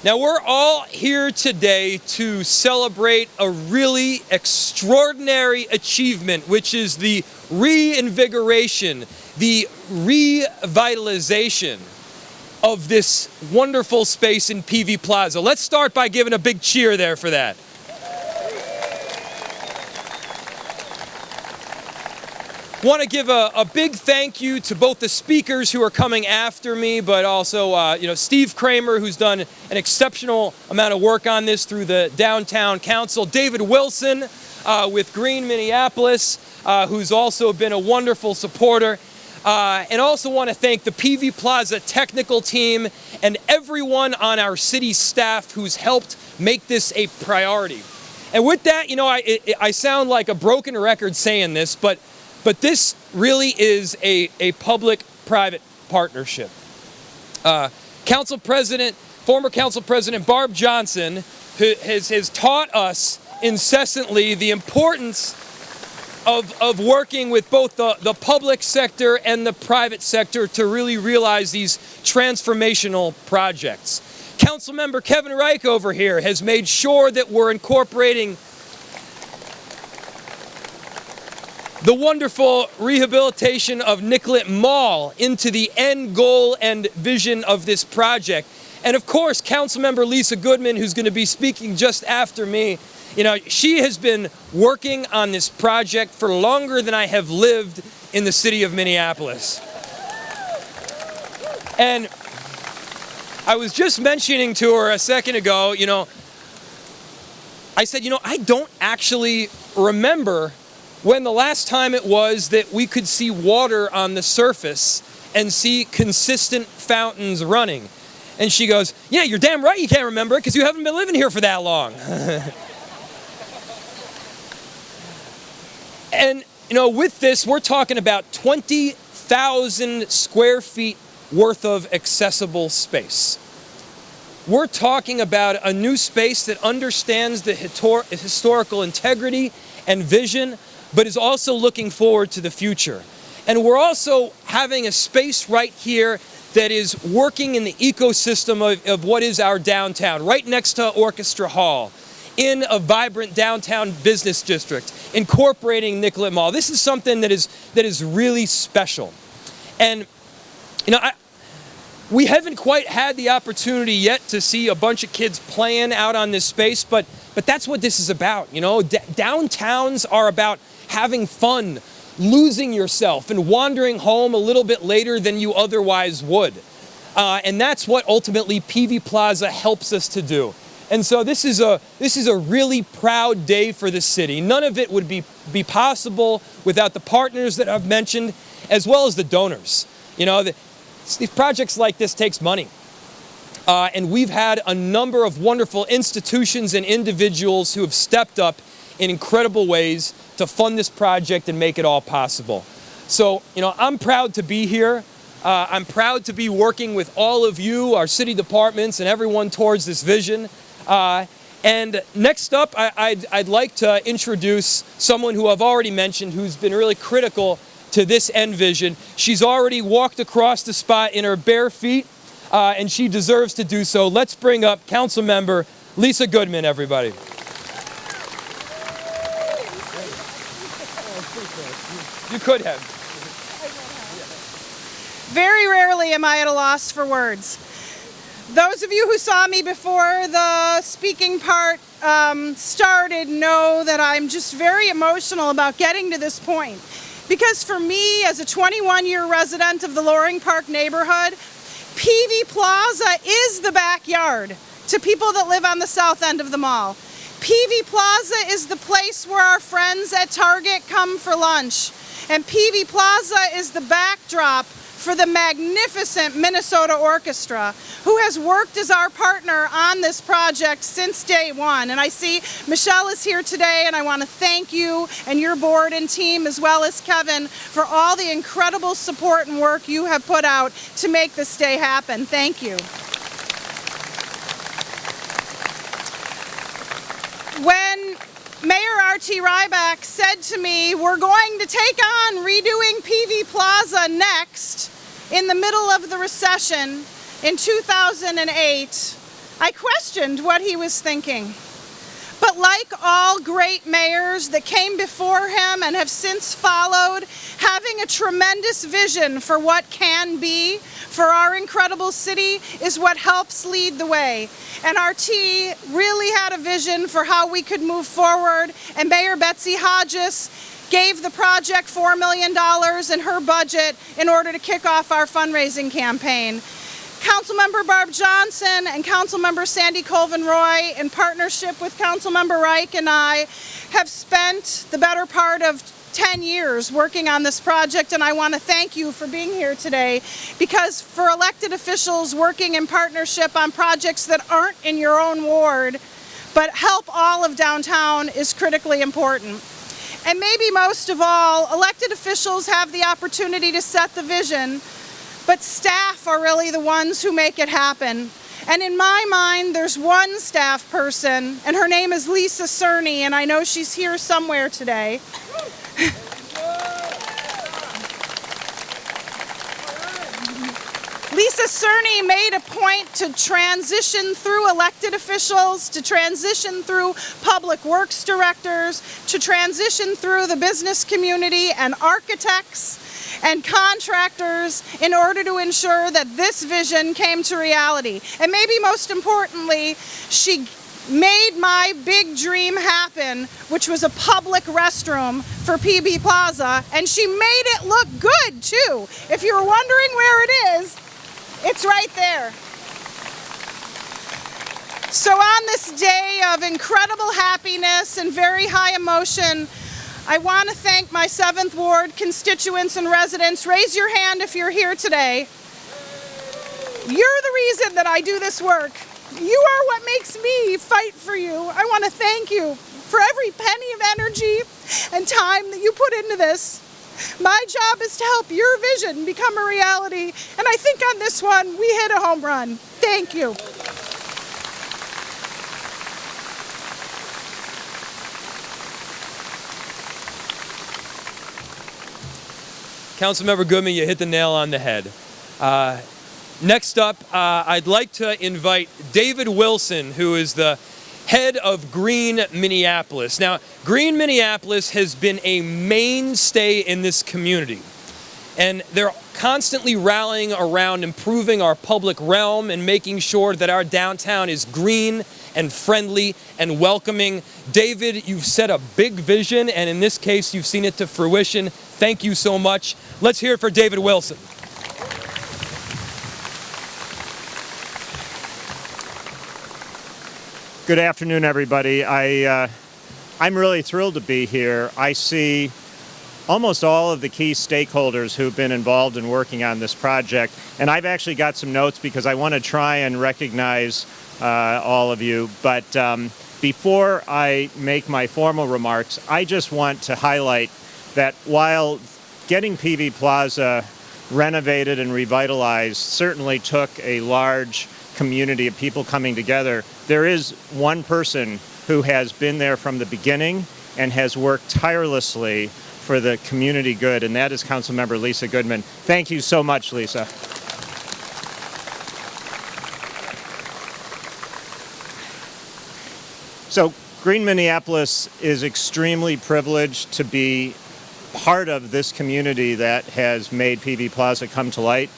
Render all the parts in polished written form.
Now, we're all here today to celebrate a really extraordinary achievement, which is the reinvigoration, the revitalization of this wonderful space in Peavey Plaza. Let's start by giving a big cheer there for that. Want to give a big thank you to both the speakers who are coming after me, but also Steve Kramer, who's done an exceptional amount of work on this through the Downtown Council, David Wilson with Green Minneapolis, who's also been a wonderful supporter, and also want to thank the Peavey Plaza technical team and everyone on our city staff who's helped make this a priority. And with that, I sound like a broken record saying this, but this really is a public-private partnership. Former Council President Barb Johnson has taught us incessantly the importance of working with both the public sector and the private sector to really realize these transformational projects. Councilmember Kevin Reich over here has made sure that we're incorporating the wonderful rehabilitation of Nicollet Mall into the end goal and vision of this project. And of course, Councilmember Lisa Goodman, who's going to be speaking just after me, she has been working on this project for longer than I have lived in the city of Minneapolis. And I was just mentioning to her a second ago, I said, I don't actually remember when the last time it was that we could see water on the surface and see consistent fountains running. And she goes, yeah, you're damn right you can't remember it because you haven't been living here for that long. And, with this, we're talking about 20,000 square feet worth of accessible space. We're talking about a new space that understands the historical integrity and vision, but is also looking forward to the future. And we're also having a space right here that is working in the ecosystem of what is our downtown, right next to Orchestra Hall, in a vibrant downtown business district, incorporating Nicollet Mall. This is something that is really special. And, we haven't quite had the opportunity yet to see a bunch of kids playing out on this space, but that's what this is about. Downtowns are about having fun, losing yourself, and wandering home a little bit later than you otherwise would. And that's what ultimately Peavey Plaza helps us to do. And so this is a really proud day for the city. None of it would be possible without the partners that I've mentioned, as well as the donors. These projects like this takes money. And we've had a number of wonderful institutions and individuals who have stepped up in incredible ways to fund this project and make it all possible. So, I'm proud to be here. I'm proud to be working with all of you, our city departments, and everyone towards this vision. And next up, I'd like to introduce someone who I've already mentioned who's been really critical to this end vision. She's already walked across the spot in her bare feet, and she deserves to do so. Let's bring up Councilmember Lisa Goodman, everybody. You could have. Very rarely am I at a loss for words. Those of you who saw me before the speaking part started know that I'm just very emotional about getting to this point. Because for me, as a 21-year resident of the Loring Park neighborhood, Peavey Plaza is the backyard to people that live on the south end of the mall. Peavey Plaza is the place where our friends at Target come for lunch. And Peavey Plaza is the backdrop for the magnificent Minnesota Orchestra, who has worked as our partner on this project since day one. And I see Michelle is here today, and I want to thank you and your board and team, as well as Kevin, for all the incredible support and work you have put out to make this day happen. Thank you. When Mayor R.T. Ryback said to me, we're going to take on redoing Peavey Plaza next in the middle of the recession in 2008, I questioned what he was thinking. But like all great mayors that came before him and have since followed, having a tremendous vision for what can be for our incredible city is what helps lead the way. And RT really had a vision for how we could move forward, and Mayor Betsy Hodges gave the project $4 million in her budget in order to kick off our fundraising campaign. Councilmember Barb Johnson and Councilmember Sandy Colvin-Roy, in partnership with Councilmember Reich and I, have spent the better part of 10 years working on this project, and I want to thank you for being here today, because for elected officials working in partnership on projects that aren't in your own ward but help all of downtown is critically important. And maybe most of all, elected officials have the opportunity to set the vision, but staff are really the ones who make it happen. And in my mind, there's one staff person, and her name is Lisa Cerny, and I know she's here somewhere today. Lisa Cerny made a point to transition through elected officials, to transition through public works directors, to transition through the business community and architects and contractors in order to ensure that this vision came to reality. And maybe most importantly, she made my big dream happen, which was a public restroom for Peavey Plaza, and she made it look good too. If you're wondering where it is, it's right there. So on this day of incredible happiness and very high emotion, I want to thank my 7th Ward constituents and residents. Raise your hand if you're here today. You're the reason that I do this work. You are what makes me fight for you. I want to thank you for every penny of energy and time that you put into this. My job is to help your vision become a reality, and I think on this one, we hit a home run. Thank you. Councilmember Goodman, you hit the nail on the head. Next up, I'd like to invite David Wilson, who is the head of Green Minneapolis. Now, Green Minneapolis has been a mainstay in this community, and they're constantly rallying around improving our public realm and making sure that our downtown is green and friendly and welcoming. David, you've set a big vision, and in this case, you've seen it to fruition. Thank you so much. Let's hear it for David Wilson. Good afternoon, everybody. I'm really thrilled to be here. I see almost all of the key stakeholders who've been involved in working on this project, and I've actually got some notes because I want to try and recognize all of you. But before I make my formal remarks, I just want to highlight that while getting Peavey Plaza renovated and revitalized certainly took a large community of people coming together, there is one person who has been there from the beginning and has worked tirelessly for the community good, and that is Councilmember Lisa Goodman. Thank you so much, Lisa. So Green Minneapolis is extremely privileged to be part of this community that has made Peavey Plaza come to light.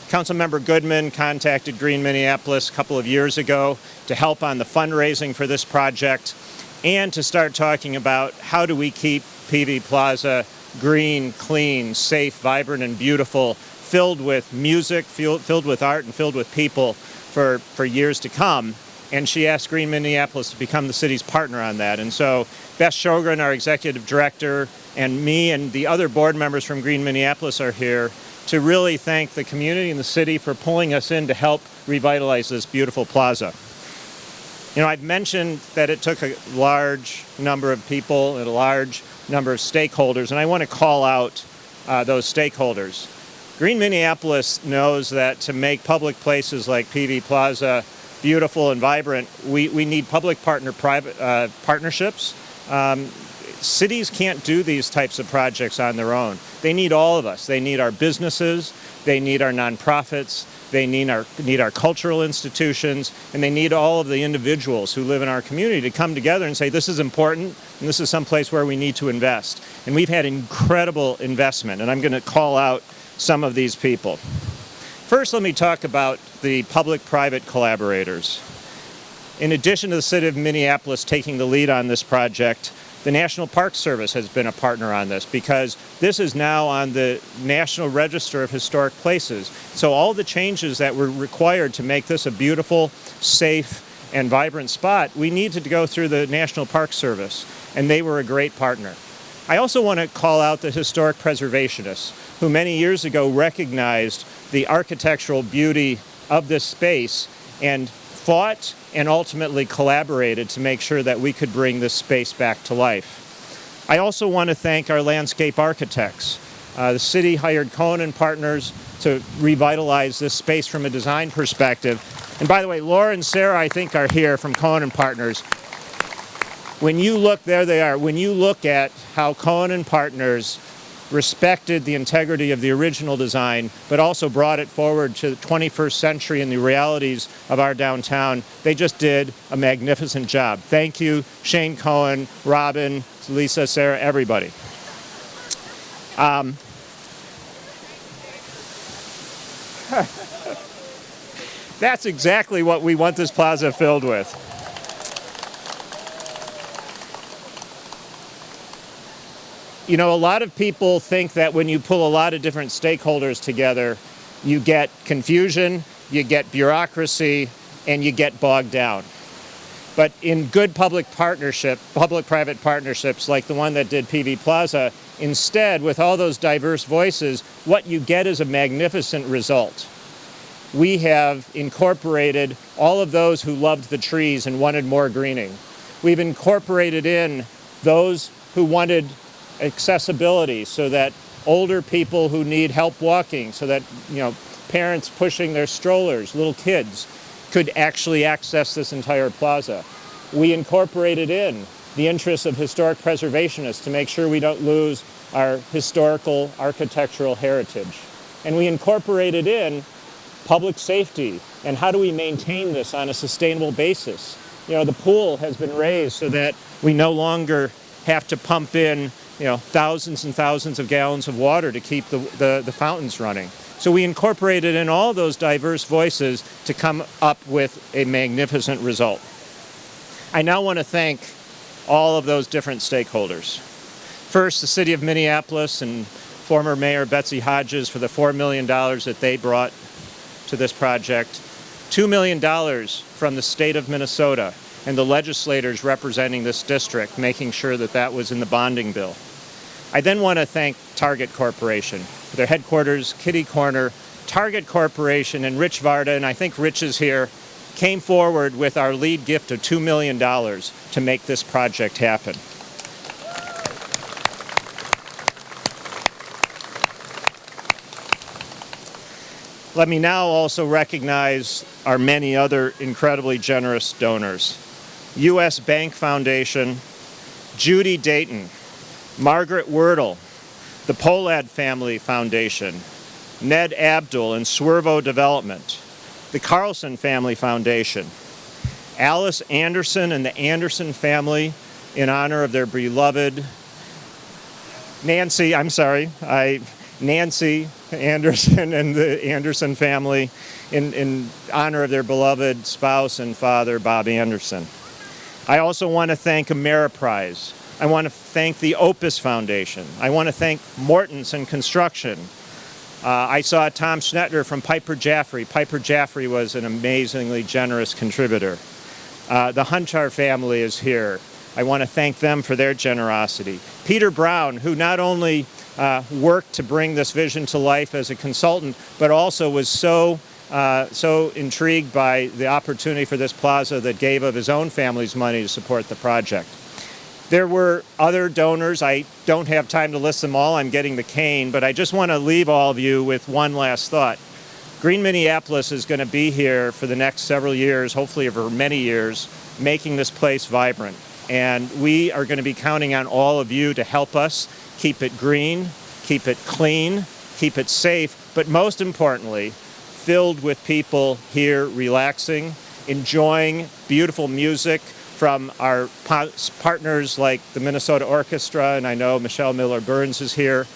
Councilmember Goodman contacted Green Minneapolis a couple of years ago to help on the fundraising for this project and to start talking about how do we keep Peavey Plaza green, clean, safe, vibrant, and beautiful, filled with music, filled with art, and filled with people for years to come. And she asked Green Minneapolis to become the city's partner on that. And so Beth Sjogren, our executive director, and me and the other board members from Green Minneapolis are here to really thank the community and the city for pulling us in to help revitalize this beautiful plaza. You know, I've mentioned that it took a large number of people and a large number of stakeholders, and I want to call out those stakeholders. Green Minneapolis knows that to make public places like Peavey Plaza beautiful and vibrant, we need public-private partnerships. Cities can't do these types of projects on their own. They need all of us. They need our businesses, they need our nonprofits, they need our cultural institutions, and they need all of the individuals who live in our community to come together and say, this is important, and this is someplace where we need to invest. And we've had incredible investment, and I'm going to call out some of these people. First, let me talk about the public-private collaborators. In addition to the City of Minneapolis taking the lead on this project, the National Park Service has been a partner on this because this is now on the National Register of Historic Places. So all the changes that were required to make this a beautiful, safe, and vibrant spot, we need to go through the National Park Service, and they were a great partner. I also want to call out the historic preservationists, who many years ago recognized the architectural beauty of this space and fought and ultimately collaborated to make sure that we could bring this space back to life. I also want to thank our landscape architects. The city hired Cohen and Partners to revitalize this space from a design perspective. And by the way, Laura and Sarah, I think, are here from Cohen and Partners. When you look, there they are, when you look at how Cohen and Partners respected the integrity of the original design, but also brought it forward to the 21st century and the realities of our downtown, they just did a magnificent job. Thank you, Shane Cohen, Robin, Lisa, Sarah, everybody. That's exactly what we want this plaza filled with. You know, a lot of people think that when you pull a lot of different stakeholders together, you get confusion, you get bureaucracy, and you get bogged down. But in good public-private partnerships like the one that did Peavey Plaza, instead, with all those diverse voices, what you get is a magnificent result. We have incorporated all of those who loved the trees and wanted more greening. We've incorporated in those who wanted accessibility so that older people who need help walking, so that, you know, parents pushing their strollers, little kids, could actually access this entire plaza. We incorporated in the interests of historic preservationists to make sure we don't lose our historical architectural heritage. And we incorporated in public safety and how do we maintain this on a sustainable basis. You know, the pool has been raised so that we no longer have to pump in, you know, thousands and thousands of gallons of water to keep the fountains running. So we incorporated in all those diverse voices to come up with a magnificent result. I now want to thank all of those different stakeholders. First, the City of Minneapolis and former Mayor Betsy Hodges for the $4 million that they brought to this project. $2 million from the state of Minnesota and the legislators representing this district, making sure that that was in the bonding bill. I then want to thank Target Corporation, their headquarters, Kitty Corner. Target Corporation and Rich Varda, and I think Rich is here, came forward with our lead gift of $2 million to make this project happen. Let me now also recognize our many other incredibly generous donors. U.S. Bank Foundation, Judy Dayton, Margaret Wordle, the Polad Family Foundation, Ned Abdul and Swervo Development, the Carlson Family Foundation, Alice Anderson and the Anderson family in honor of their beloved Nancy Anderson and the Anderson family in honor of their beloved spouse and father, Bob Anderson. I also want to thank Ameriprise. I want to thank the Opus Foundation. I want to thank Mortensen Construction. I saw Tom Schnettner from Piper Jaffray. Piper Jaffray was an amazingly generous contributor. The Hunchar family is here. I want to thank them for their generosity. Peter Brown, who not only worked to bring this vision to life as a consultant, but also was so intrigued by the opportunity for this plaza that gave of his own family's money to support the project. There were other donors. I don't have time to list them all. I'm getting the cane, but I just want to leave all of you with one last thought. Green Minneapolis is going to be here for the next several years, hopefully for many years, making this place vibrant. And we are going to be counting on all of you to help us keep it green, keep it clean, keep it safe, but most importantly, filled with people here relaxing, enjoying beautiful music from our partners like the Minnesota Orchestra, and I know Michelle Miller-Burns is here.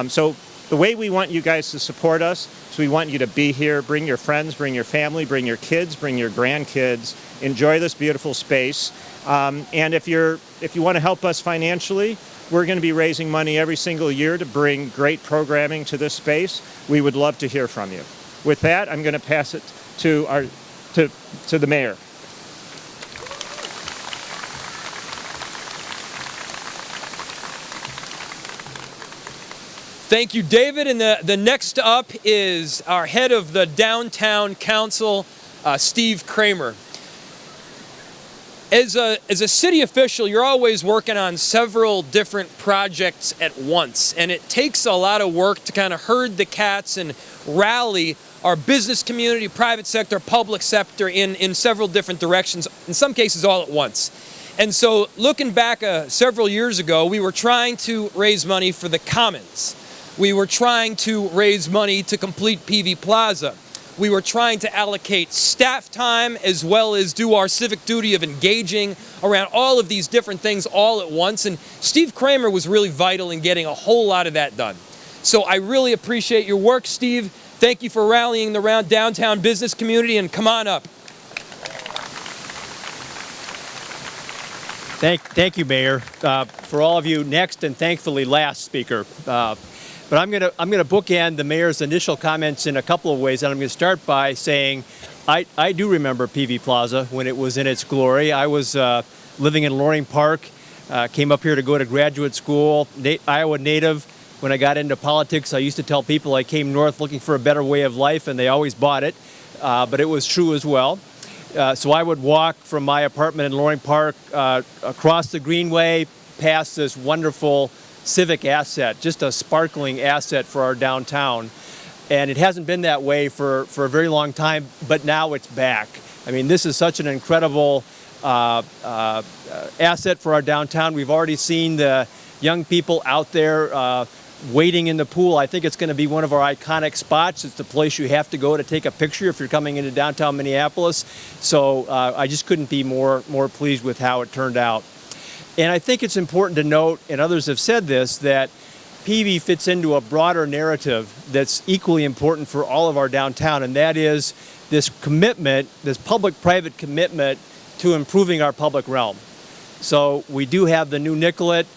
So the way we want you guys to support us is we want you to be here, bring your friends, bring your family, bring your kids, bring your grandkids, enjoy this beautiful space. And if you want to help us financially, we're going to be raising money every single year to bring great programming to this space. We would love to hear from you. With that, I'm going to pass it to the mayor. Thank you, David. And the next up is our head of the Downtown Council, Steve Kramer. As a city official, you're always working on several different projects at once, and it takes a lot of work to kind of herd the cats and rally our business community, private sector, public sector in several different directions, in some cases all at once. And so looking back several years ago, we were trying to raise money for the Commons. We were trying to raise money to complete Peavey Plaza. We were trying to allocate staff time as well as do our civic duty of engaging around all of these different things all at once. And Steve Kramer was really vital in getting a whole lot of that done. So I really appreciate your work, Steve. Thank you for rallying the downtown business community, and come on up. Thank you, Mayor. For all of you, next and thankfully last speaker. But I'm gonna bookend the mayor's initial comments in a couple of ways, and I'm going to start by saying I do remember Peavey Plaza when it was in its glory. I was living in Loring Park, came up here to go to graduate school, Iowa native. When I got into politics, I used to tell people I came north looking for a better way of life, and they always bought it, but it was true as well. So I would walk from my apartment in Loring Park across the Greenway, past this wonderful civic asset, just a sparkling asset for our downtown. And it hasn't been that way for a very long time, but now it's back. I mean, this is such an incredible asset for our downtown. We've already seen the young people out there waiting in the pool. I think it's going to be one of our iconic spots. It's the place you have to go to take a picture if you're coming into downtown Minneapolis. So I just couldn't be more pleased with how it turned out. And I think it's important to note, and others have said this, that Peavey fits into a broader narrative that's equally important for all of our downtown, and that is this commitment, this public-private commitment to improving our public realm. So we do have the new Nicollet.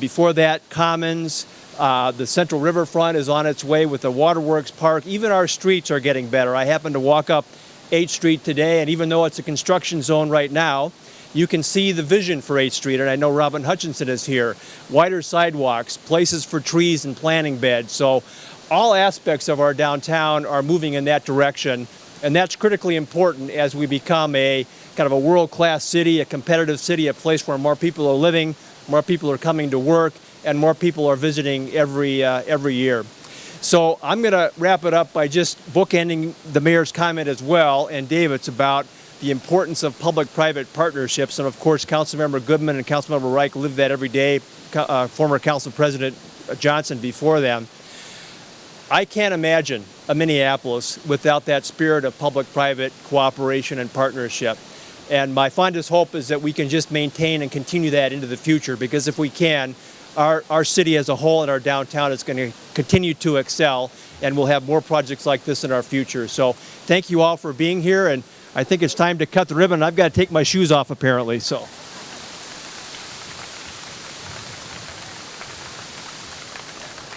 Before that, Commons. The Central Riverfront is on its way with the Waterworks Park. Even our streets are getting better. I happened to walk up 8th Street today, and even though it's a construction zone right now, you can see the vision for 8th Street, and I know Robin Hutchinson is here. Wider sidewalks, places for trees and planting beds. So all aspects of our downtown are moving in that direction, and that's critically important as we become a kind of a world-class city, a competitive city, a place where more people are living, more people are coming to work, and more people are visiting every year. So I'm going to wrap it up by just bookending the mayor's comment as well, and David's about the importance of public-private partnerships. And of course, Councilmember Goodman and Councilmember Reich live that every day, former Council President Johnson before them. I can't imagine a Minneapolis without that spirit of public-private cooperation and partnership. And my fondest hope is that we can just maintain and continue that into the future, because if we can, our city as a whole and our downtown is going to continue to excel, and we'll have more projects like this in our future. So thank you all for being here, and I think it's time to cut the ribbon. I've got to take my shoes off apparently, so.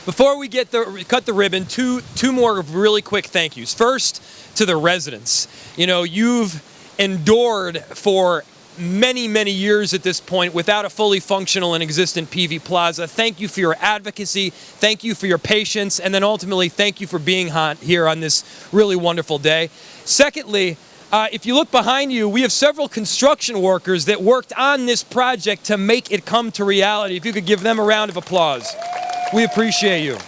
Before we cut the ribbon, two more really quick thank yous. First, to the residents. You know, you've endured for many, many years at this point without a fully functional and existent Peavey Plaza. Thank you for your advocacy. Thank you for your patience. And then ultimately, thank you for being here on this really wonderful day. Secondly, if you look behind you, we have several construction workers that worked on this project to make it come to reality. If you could give them a round of applause. We appreciate you.